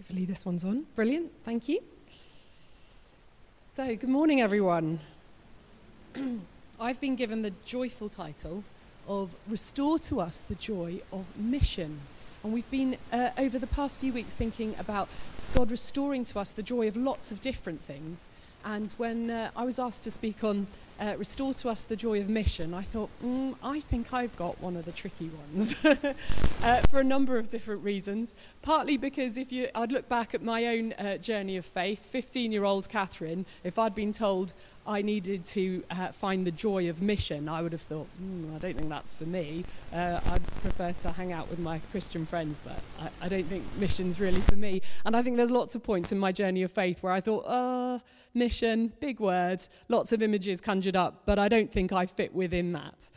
Hopefully this one's on. Brilliant, thank you. So, good morning, everyone. I've been given the joyful title of Restore to Us the Joy of Mission. And we've been, over the past few weeks, thinking about God restoring to us the joy of lots of different things. And when I was asked to speak on Restore to Us the Joy of Mission, I thought, I think I've got one of the tricky ones for a number of different reasons. Partly because I'd look back at my own journey of faith, 15-year-old Catherine, if I'd been told I needed to find the joy of mission, I would have thought, I don't think that's for me. I'd prefer to hang out with my Christian friends, but I don't think mission's really for me. And I think there's lots of points in my journey of faith where I thought, mission, big word, lots of images conjured up, but I don't think I fit within that.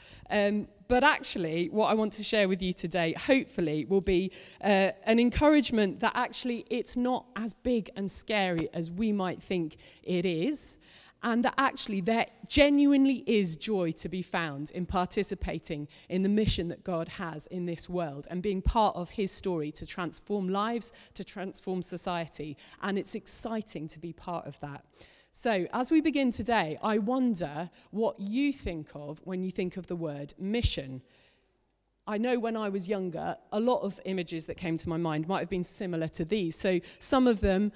But actually, what I want to share with you today, hopefully, will be an encouragement that actually it's not as big and scary as we might think it is, and that actually there genuinely is joy to be found in participating in the mission that God has in this world and being part of his story to transform lives, to transform society. And it's exciting to be part of that. So as we begin today, I wonder what you think of when you think of the word mission. I know when I was younger, a lot of images that came to my mind might have been similar to these. So some of them,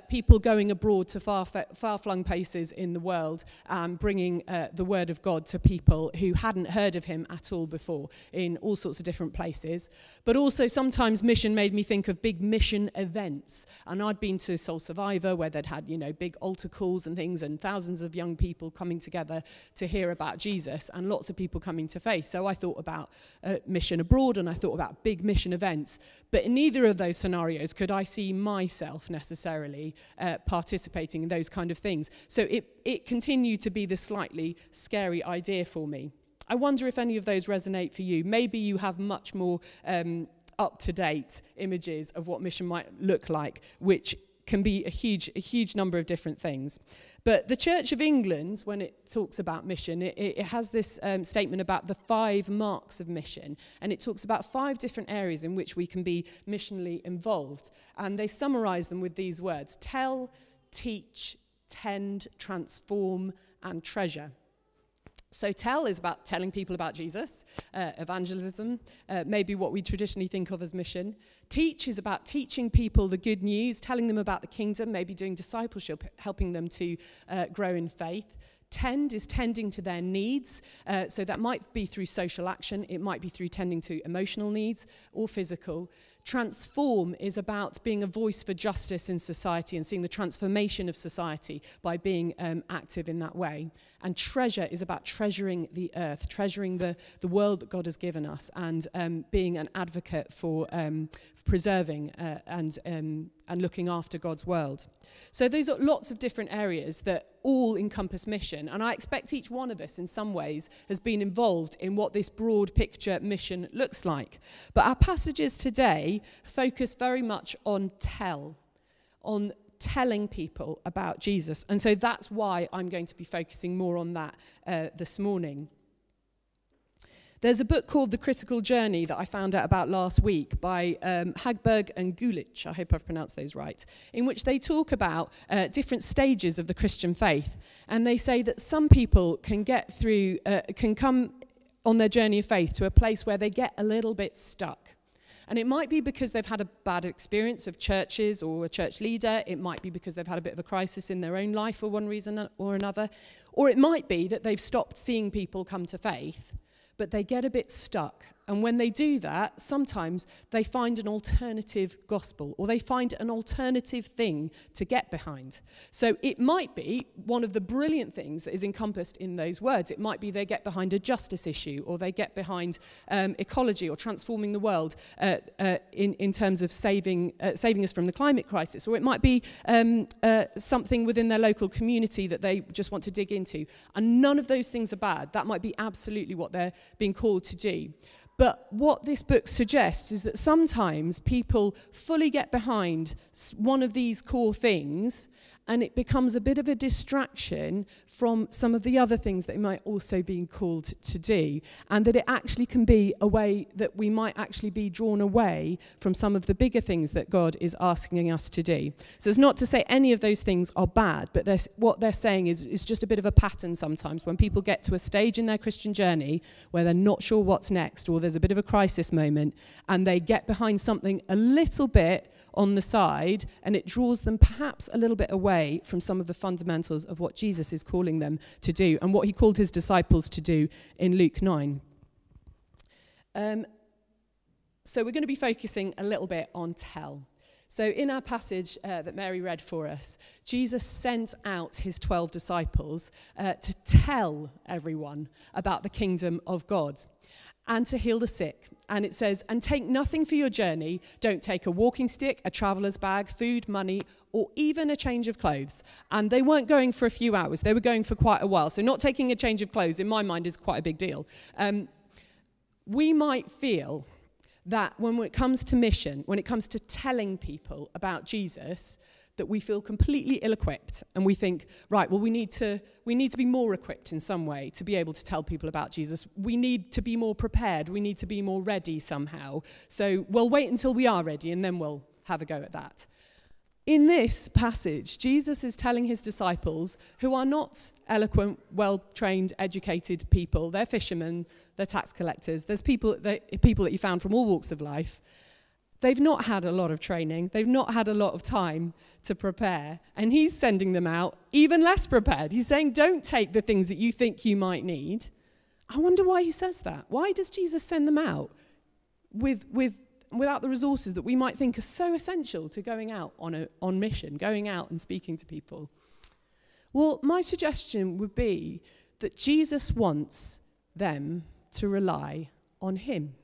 people going abroad to far-flung places in the world, bringing the word of God to people who hadn't heard of him at all before in all sorts of different places. But also sometimes mission made me think of big mission events. And I'd been to Soul Survivor where they'd had, big altar calls and things and thousands of young people coming together to hear about Jesus and lots of people coming to faith. So I thought about mission abroad, and I thought about big mission events. But in neither of those scenarios could I see myself necessarily participating in those kind of things. So it continued to be the slightly scary idea for me. I wonder if any of those resonate for you. Maybe you have much more up-to-date images of what mission might look like, which can be a huge number of different things. But the Church of England, when it talks about mission, it has this statement about the 5 marks of mission. And it talks about 5 different areas in which we can be missionally involved. And they summarize them with these words: tell, teach, tend, transform, and treasure. So tell is about telling people about Jesus, evangelism, maybe what we traditionally think of as mission. Teach is about teaching people the good news, telling them about the kingdom, maybe doing discipleship, helping them to grow in faith. Tend is tending to their needs, so that might be through social action, it might be through tending to emotional needs or physical. Transform is about being a voice for justice in society and seeing the transformation of society by being active in that way. And treasure is about treasuring the earth, treasuring the world that God has given us, and being an advocate for preserving and looking after God's world. So those are lots of different areas that all encompass mission, and I expect each one of us in some ways has been involved in what this broad picture mission looks like. But our passages today focus very much on on telling people about Jesus, and so that's why I'm going to be focusing more on that this morning. There's a book called The Critical Journey that I found out about last week by Hagberg and Gulich, I hope I've pronounced those right, in which they talk about different stages of the Christian faith. And they say that some people can get through, can come on their journey of faith to a place where they get a little bit stuck. And it might be because they've had a bad experience of churches or a church leader. It might be because they've had a bit of a crisis in their own life for one reason or another. Or it might be that they've stopped seeing people come to faith, but they get a bit stuck. And when they do that, sometimes they find an alternative gospel, or they find an alternative thing to get behind. So it might be one of the brilliant things that is encompassed in those words. It might be they get behind a justice issue, or they get behind ecology or transforming the world in terms of saving us from the climate crisis. Or it might be something within their local community that they just want to dig into. And none of those things are bad. That might be absolutely what they're being called to do. But what this book suggests is that sometimes people fully get behind one of these core things, and it becomes a bit of a distraction from some of the other things that it might also be called to do, and that it actually can be a way that we might actually be drawn away from some of the bigger things that God is asking us to do. So it's not to say any of those things are bad, but what they're saying is just a bit of a pattern sometimes when people get to a stage in their Christian journey where they're not sure what's next, or there's a bit of a crisis moment, and they get behind something a little bit on the side, and it draws them perhaps a little bit away from some of the fundamentals of what Jesus is calling them to do and what he called his disciples to do in Luke 9. So we're going to be focusing a little bit on tell. So in our passage that Mary read for us, Jesus sent out his 12 disciples to tell everyone about the kingdom of God and to heal the sick. And it says, and take nothing for your journey. Don't take a walking stick, a traveler's bag, food, money, or even a change of clothes. And they weren't going for a few hours. They were going for quite a while. So not taking a change of clothes, in my mind, is quite a big deal. We might feel that when it comes to mission, when it comes to telling people about Jesus, that we feel completely ill-equipped, and we think, right, well, we need to be more equipped in some way to be able to tell people about Jesus. We need to be more prepared. We need to be more ready somehow. So we'll wait until we are ready, and then we'll have a go at that. In this passage, Jesus is telling his disciples, who are not eloquent, well-trained, educated people. They're fishermen, they're tax collectors. There's people that you found from all walks of life. They've not had a lot of training. They've not had a lot of time to prepare. And he's sending them out even less prepared. He's saying, don't take the things that you think you might need. I wonder why he says that. Why does Jesus send them out without the resources that we might think are so essential to going out on mission, going out and speaking to people? Well, my suggestion would be that Jesus wants them to rely on him.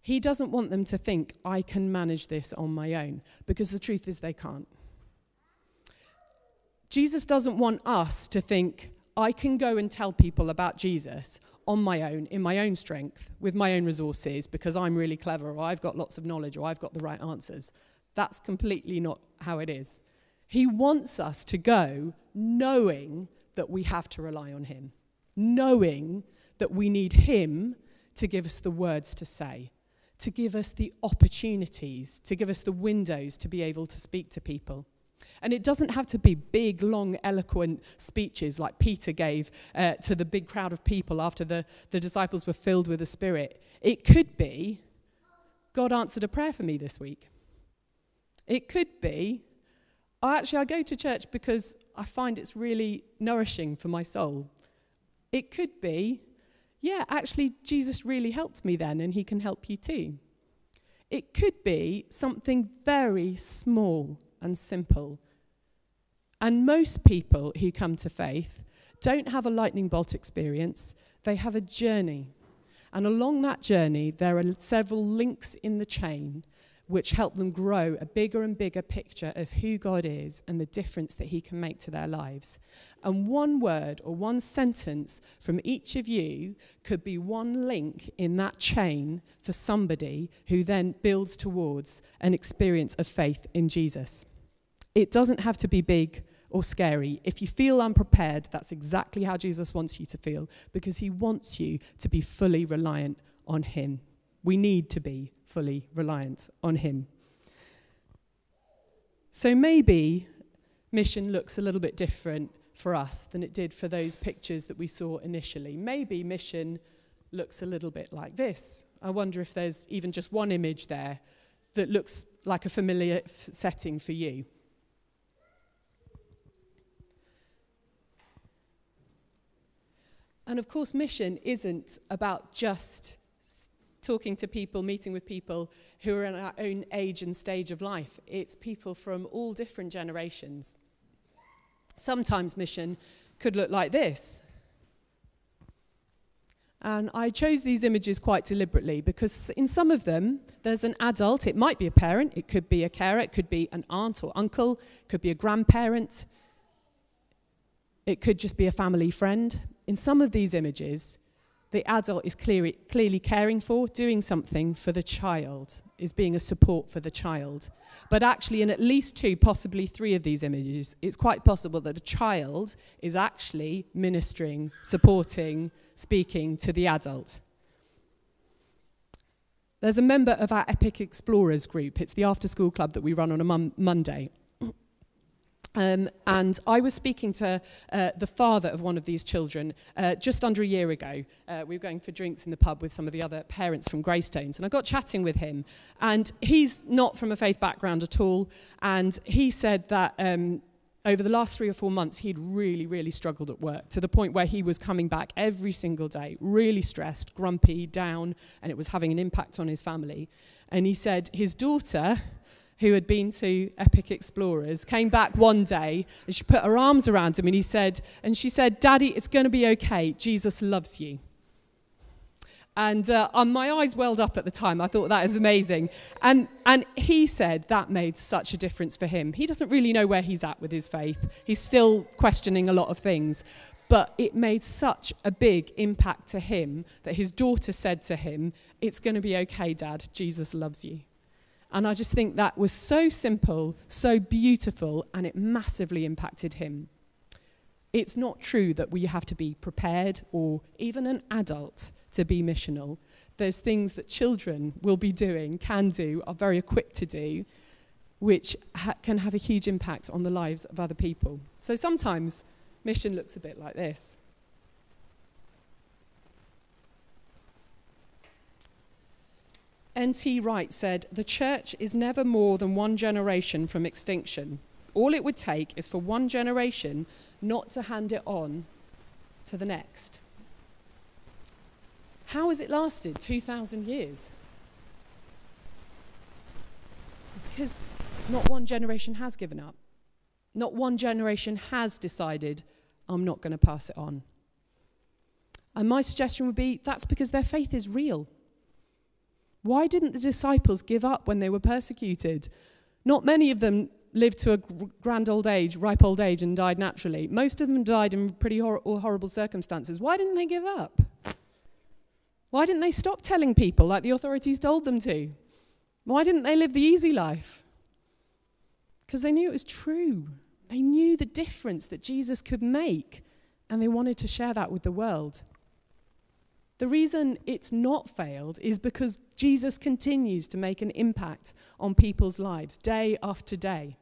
He doesn't want them to think, I can manage this on my own, because the truth is they can't. Jesus doesn't want us to think, I can go and tell people about Jesus on my own, in my own strength, with my own resources, because I'm really clever, or I've got lots of knowledge, or I've got the right answers. That's completely not how it is. He wants us to go knowing that we have to rely on him, knowing that we need him to give us the words to say, to give us the opportunities, to give us the windows to be able to speak to people. And it doesn't have to be big, long, eloquent speeches like Peter gave to the big crowd of people after the disciples were filled with the Spirit. It could be, God answered a prayer for me this week. It could be, I go to church because I find it's really nourishing for my soul. It could be, yeah, actually, Jesus really helped me then, and he can help you too. It could be something very small and simple. And most people who come to faith don't have a lightning bolt experience. They have a journey. And along that journey, there are several links in the chain which help them grow a bigger and bigger picture of who God is and the difference that he can make to their lives. And one word or one sentence from each of you could be one link in that chain for somebody who then builds towards an experience of faith in Jesus. It doesn't have to be big or scary. If you feel unprepared, that's exactly how Jesus wants you to feel, because he wants you to be fully reliant on him. We need to be fully reliant on him. So maybe mission looks a little bit different for us than it did for those pictures that we saw initially. Maybe mission looks a little bit like this. I wonder if there's even just one image there that looks like a familiar setting for you. And of course, mission isn't about just talking to people, meeting with people who are in our own age and stage of life. It's people from all different generations. Sometimes mission could look like this. And I chose these images quite deliberately because in some of them, there's an adult. It might be a parent. It could be a carer. It could be an aunt or uncle. It could be a grandparent. It could just be a family friend. In some of these images, the adult is clearly caring for, doing something for the child, is being a support for the child. But actually, in at least 2, possibly 3 of these images, it's quite possible that the child is actually ministering, supporting, speaking to the adult. There's a member of our Epic Explorers group. It's the after-school club that we run on a Monday. And I was speaking to the father of one of these children just under a year ago. We were going for drinks in the pub with some of the other parents from Greystones, and I got chatting with him. And he's not from a faith background at all, and he said that over the last 3 or 4 months, he'd really, really struggled at work, to the point where he was coming back every single day, really stressed, grumpy, down, and it was having an impact on his family. And he said his daughter, who had been to Epic Explorers, came back one day and she put her arms around him and she said, "Daddy, it's going to be okay. Jesus loves you." And my eyes welled up at the time. I thought that is amazing. And he said that made such a difference for him. He doesn't really know where he's at with his faith. He's still questioning a lot of things. But it made such a big impact to him that his daughter said to him, "It's going to be okay, Dad. Jesus loves you." And I just think that was so simple, so beautiful, and it massively impacted him. It's not true that we have to be prepared, or even an adult, to be missional. There's things that children will be doing, can do, are very equipped to do, which can have a huge impact on the lives of other people. So sometimes mission looks a bit like this. N.T. Wright said, "The church is never more than one generation from extinction. All it would take is for one generation not to hand it on to the next." How has it lasted 2,000 years? It's because not one generation has given up. Not one generation has decided, "I'm not going to pass it on." And my suggestion would be, that's because their faith is real. Why didn't the disciples give up when they were persecuted? Not many of them lived to a grand old age, ripe old age, and died naturally. Most of them died in pretty horrible circumstances. Why didn't they give up? Why didn't they stop telling people like the authorities told them to? Why didn't they live the easy life? Because they knew it was true. They knew the difference that Jesus could make, and they wanted to share that with the world. The reason it's not failed is because Jesus continues to make an impact on people's lives day after day.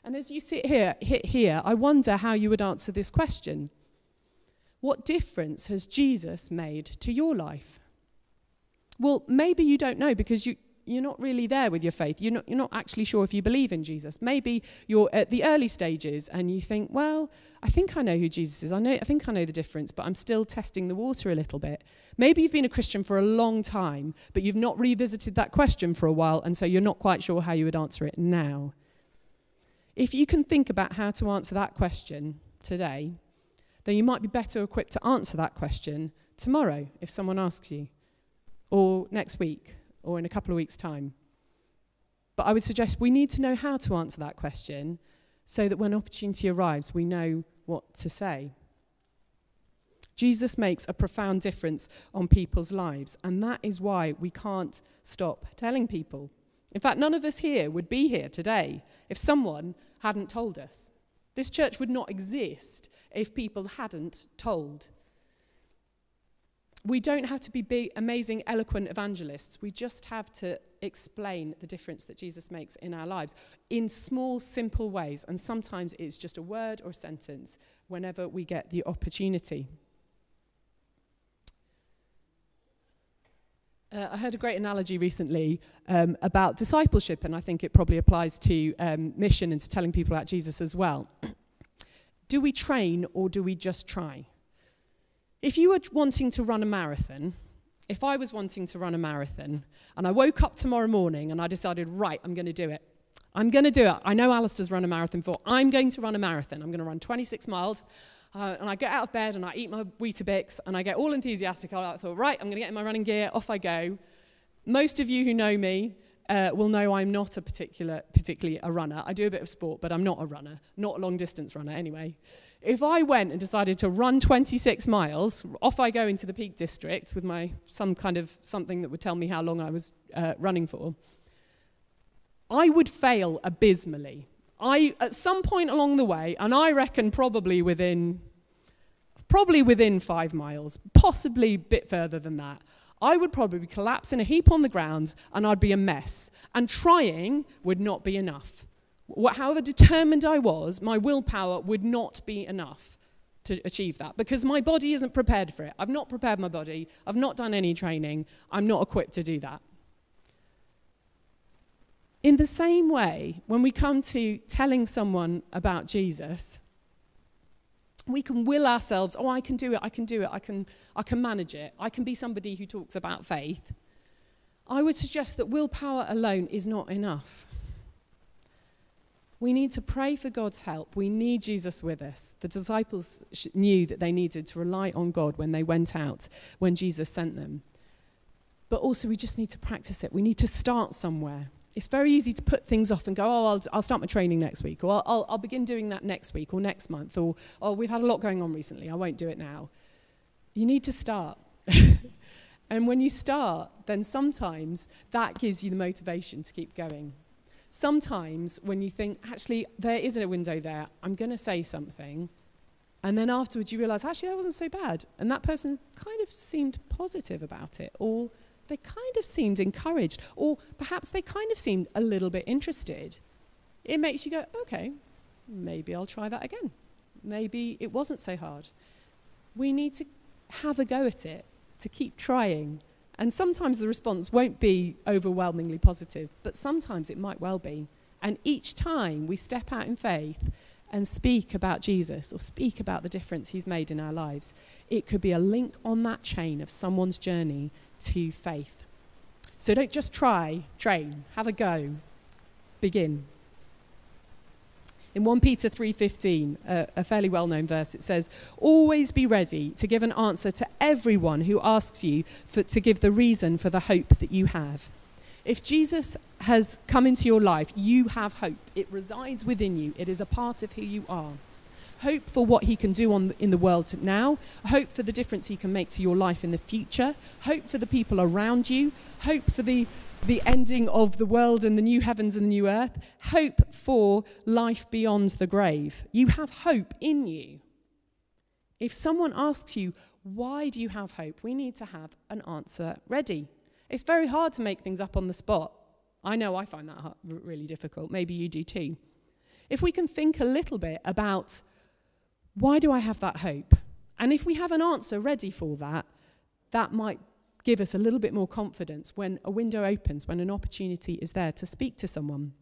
And as you sit here, I wonder how you would answer this question. What difference has Jesus made to your life? Well, maybe you don't know because you're not really there with your faith. You're not actually sure if you believe in Jesus. Maybe you're at the early stages and you think, well, I think I know who Jesus is. I think I know the difference, but I'm still testing the water a little bit. Maybe you've been a Christian for a long time, but you've not revisited that question for a while, and so you're not quite sure how you would answer it now. If you can think about how to answer that question today, then you might be better equipped to answer that question tomorrow if someone asks you, or next week, or in a couple of weeks' time. But I would suggest we need to know how to answer that question so that when opportunity arrives, we know what to say. Jesus makes a profound difference on people's lives, and that is why we can't stop telling people. In fact, none of us here would be here today if someone hadn't told us. This church would not exist if people hadn't told. We don't have to be big, amazing, eloquent evangelists. We just have to explain the difference that Jesus makes in our lives in small, simple ways. And sometimes it's just a word or a sentence whenever we get the opportunity. I heard a great analogy recently about discipleship, and I think it probably applies to mission and to telling people about Jesus as well. Do we train or do we just try? If you were wanting to run a marathon, if I was wanting to run a marathon, and I woke up tomorrow morning and I decided, right, I'm going to do it. I'm going to do it. I know Alistair's run a marathon before. I'm going to run a marathon. I'm going to run 26 miles. And I get out of bed and I eat my Weetabix and I get all enthusiastic. I thought, right, I'm going to get in my running gear. Off I go. Most of you who know me will know I'm not particularly a runner. I do a bit of sport, but I'm not a runner. Not a long-distance runner, anyway. If I went and decided to run 26 miles, off I go into the Peak District with some kind of something that would tell me how long I was running for, I would fail abysmally. At some point along the way, and I reckon probably within 5 miles, possibly a bit further than that, I would probably collapse in a heap on the ground and I'd be a mess. And trying would not be enough. However determined I was, my willpower would not be enough to achieve that because my body isn't prepared for it. I've not prepared my body. I've not done any training. I'm not equipped to do that. In the same way, when we come to telling someone about Jesus, we can will ourselves, I can do it, I can manage it, I can be somebody who talks about faith. I would suggest that willpower alone is not enough. We need to pray for God's help. We need Jesus with us. The disciples knew that they needed to rely on God when they went out, when Jesus sent them. But also we just need to practice it. We need to start somewhere. It's very easy to put things off and go, I'll start my training next week, or I'll begin doing that next week or next month, or we've had a lot going on recently, I won't do it now. You need to start. And when you start, then sometimes that gives you the motivation to keep going. Sometimes when you think, actually, there isn't a window there, I'm going to say something, and then afterwards you realise, actually, that wasn't so bad, and that person kind of seemed positive about it, or they kind of seemed encouraged, or perhaps they kind of seemed a little bit interested. It makes you go, okay, maybe I'll try that again. Maybe it wasn't so hard. We need to have a go at it, to keep trying. And sometimes the response won't be overwhelmingly positive, but sometimes it might well be. And each time we step out in faith and speak about Jesus or speak about the difference he's made in our lives, it could be a link on that chain of someone's journey to faith. So don't just try, train, have a go, begin. In 1 Peter 3:15, a fairly well-known verse, it says, always be ready to give an answer to everyone who asks you to give the reason for the hope that you have. If Jesus has come into your life, you have hope. It resides within you. It is a part of who you are. Hope for what he can do in the world now. Hope for the difference he can make to your life in the future. Hope for the people around you. Hope for the ending of the world and the new heavens and the new earth. Hope for life beyond the grave. You have hope in you. If someone asks you, why do you have hope? We need to have an answer ready. It's very hard to make things up on the spot. I know I find that really difficult. Maybe you do too. If we can think a little bit about, why do I have that hope? And if we have an answer ready for that, that might give us a little bit more confidence when a window opens, when an opportunity is there to speak to someone.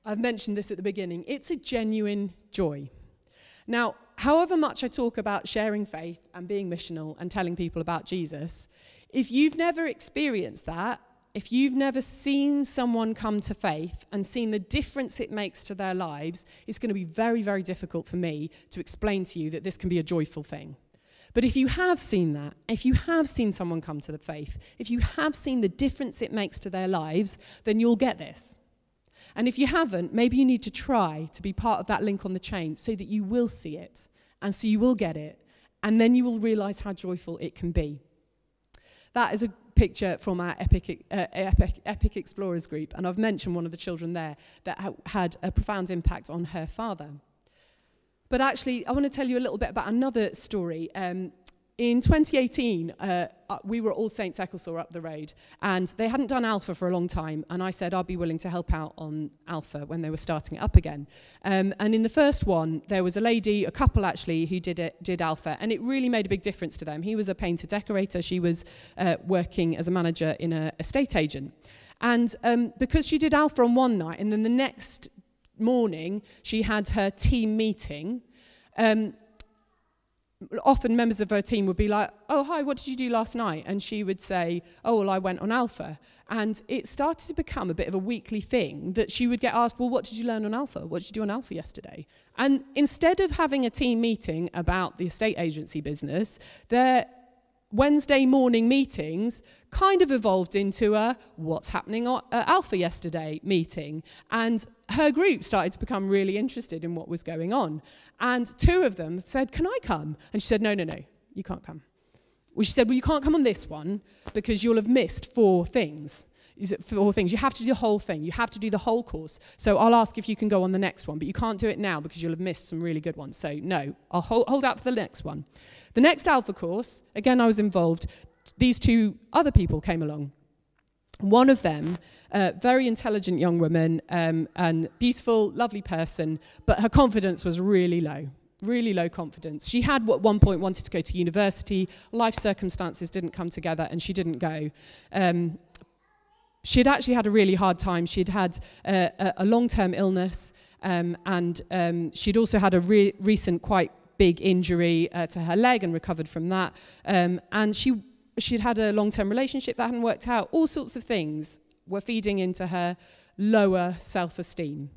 I've mentioned this at the beginning. It's a genuine joy. Now, however much I talk about sharing faith and being missional and telling people about Jesus, if you've never experienced that, if you've never seen someone come to faith and seen the difference it makes to their lives, it's going to be very, very difficult for me to explain to you that this can be a joyful thing. But if you have seen that, if you have seen someone come to the faith, if you have seen the difference it makes to their lives, then you'll get this. And if you haven't, maybe you need to try to be part of that link on the chain so that you will see it and so you will get it. And then you will realize how joyful it can be. That is a picture from our Epic Explorers group. And I've mentioned one of the children there that had a profound impact on her father. But actually, I want to tell you a little bit about another story. In 2018, we were at All Saints Ecclesall up the road, and they hadn't done Alpha for a long time, and I said I'd be willing to help out on Alpha when they were starting it up again. And in the first one, there was a couple actually, who did Alpha, and it really made a big difference to them. He was a painter decorator, she was working as a manager in an estate agent. And because she did Alpha on one night, and then the next morning, she had her team meeting, often members of her team would be like, oh, hi, what did you do last night? And she would say, oh, well, I went on Alpha. And it started to become a bit of a weekly thing that she would get asked, well, what did you learn on Alpha? What did you do on Alpha yesterday? And instead of having a team meeting about the estate agency business, their Wednesday morning meetings kind of evolved into a what's happening at Alpha yesterday meeting. And her group started to become really interested in what was going on. And 2 of them said, can I come? And she said, no, you can't come. Well, she said, well, you can't come on this one because you'll have missed 4 things. You have to do the whole thing. You have to do the whole course. So I'll ask if you can go on the next one, but you can't do it now because you'll have missed some really good ones. So no, I'll hold out for the next one. The next Alpha course, again, I was involved. These 2 other people came along. One of them, very intelligent young woman, and beautiful, lovely person, but her confidence was really low confidence. She had at one point wanted to go to university. Life circumstances didn't come together and she didn't go. She'd actually had a really hard time. She'd had a long-term illness, and she'd also had a recent quite big injury to her leg and recovered from that. And she'd had a long-term relationship that hadn't worked out. All sorts of things were feeding into her lower self-esteem.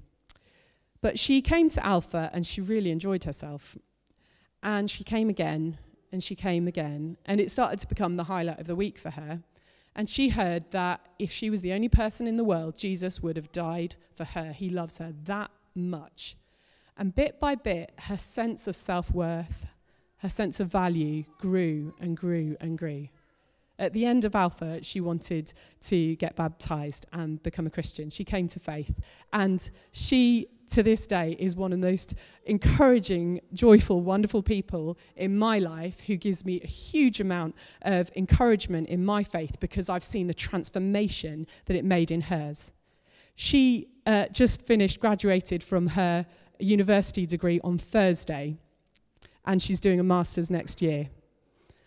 But she came to Alpha and she really enjoyed herself. And she came again, and she came again. And it started to become the highlight of the week for her. And she heard that if she was the only person in the world, Jesus would have died for her. He loves her that much. And bit by bit, her sense of self-worth, her sense of value grew and grew and grew. At the end of Alpha, she wanted to get baptized and become a Christian. She came to faith. And she, to this day, is one of the most encouraging, joyful, wonderful people in my life, who gives me a huge amount of encouragement in my faith because I've seen the transformation that it made in hers. She just graduated from her university degree on Thursday, and she's doing a master's next year.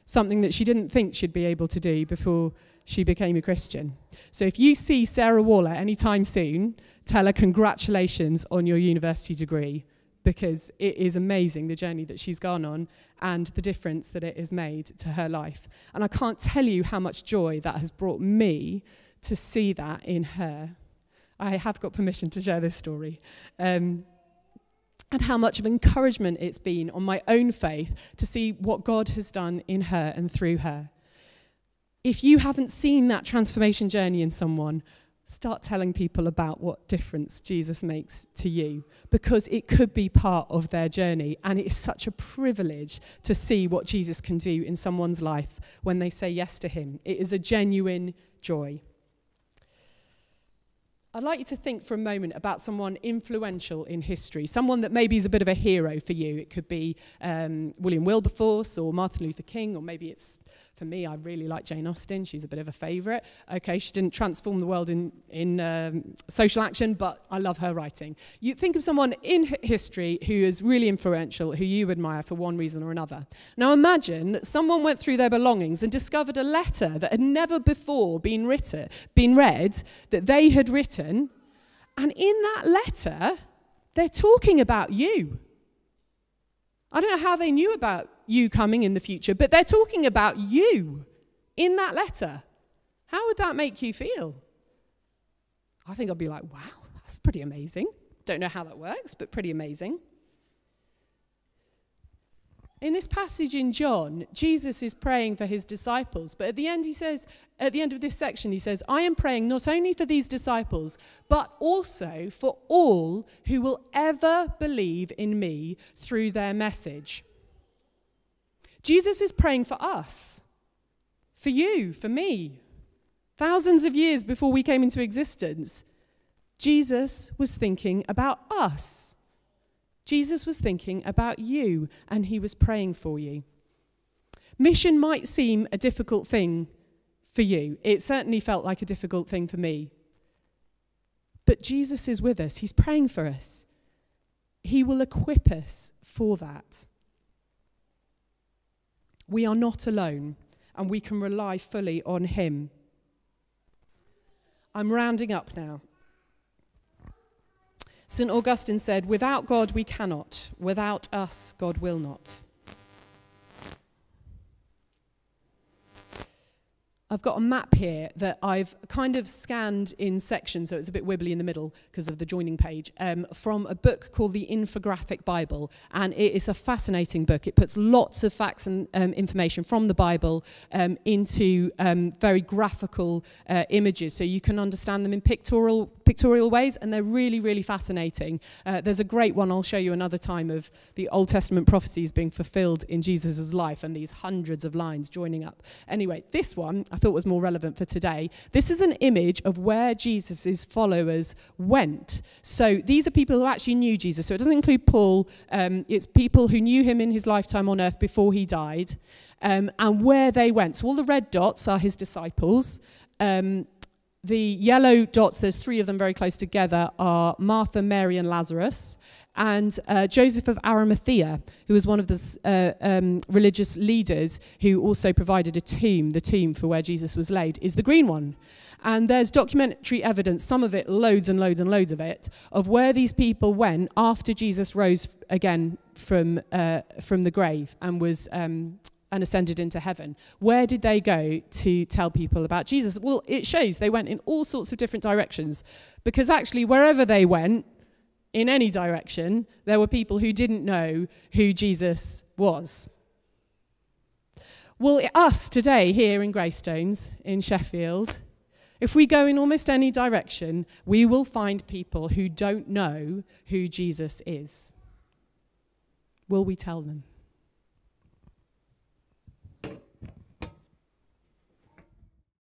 Something that she didn't think she'd be able to do before she became a Christian. So if you see Sarah Waller anytime soon, tell her congratulations on your university degree, because it is amazing the journey that she's gone on and the difference that it has made to her life. And I can't tell you how much joy that has brought me to see that in her. I have got permission to share this story. And how much of encouragement it's been on my own faith to see what God has done in her and through her. If you haven't seen that transformation journey in someone, start telling people about what difference Jesus makes to you, because it could be part of their journey, and it is such a privilege to see what Jesus can do in someone's life when they say yes to him. It is a genuine joy. I'd like you to think for a moment about someone influential in history, someone that maybe is a bit of a hero for you. It could be William Wilberforce or Martin Luther King, or maybe it's, for me, I really like Jane Austen. She's a bit of a favourite. Okay, she didn't transform the world in social action, but I love her writing. You think of someone in history who is really influential, who you admire for one reason or another. Now imagine that someone went through their belongings and discovered a letter that had never before been read, that they had written, and in that letter, they're talking about you. I don't know how they knew about you coming in the future, but they're talking about you in that letter. How would that make you feel? I think I'd be like, wow, that's pretty amazing. Don't know how that works, but pretty amazing. In this passage in John, Jesus is praying for his disciples, but at the end of this section, he says, I am praying not only for these disciples, but also for all who will ever believe in me through their message. Jesus is praying for us, for you, for me. Thousands of years before we came into existence, Jesus was thinking about us. Jesus was thinking about you, and he was praying for you. Mission might seem a difficult thing for you. It certainly felt like a difficult thing for me. But Jesus is with us. He's praying for us. He will equip us for that. We are not alone, and we can rely fully on him. I'm rounding up now. St. Augustine said, without God we cannot, without us God will not. I've got a map here that I've kind of scanned in sections, so it's a bit wibbly in the middle because of the joining page, from a book called The Infographic Bible. And it is a fascinating book. It puts lots of facts and information from the Bible into very graphical images, so you can understand them in pictorial pictorial ways, and they're really, really fascinating. There's a great one I'll show you another time of the Old Testament prophecies being fulfilled in Jesus' life and these hundreds of lines joining up. Anyway, this one I thought was more relevant for today. This is an image of where Jesus' followers went. So these are people who actually knew Jesus. So it doesn't include Paul. It's people who knew him in his lifetime on earth before he died, and where they went. So all the red dots are his disciples. The yellow dots, there's 3 of them very close together, are Martha, Mary, and Lazarus, and Joseph of Arimathea, who was one of the religious leaders who also provided a tomb. The tomb for where Jesus was laid is the green one. And there's documentary evidence, some of it, loads and loads and loads of it, of where these people went after Jesus rose again from the grave and was and ascended into heaven. Where did they go to tell people about Jesus? Well, it shows they went in all sorts of different directions, because actually wherever they went, in any direction, there were people who didn't know who Jesus was. Well, us today here in Greystones, in Sheffield, if we go in almost any direction, we will find people who don't know who Jesus is. Will we tell them?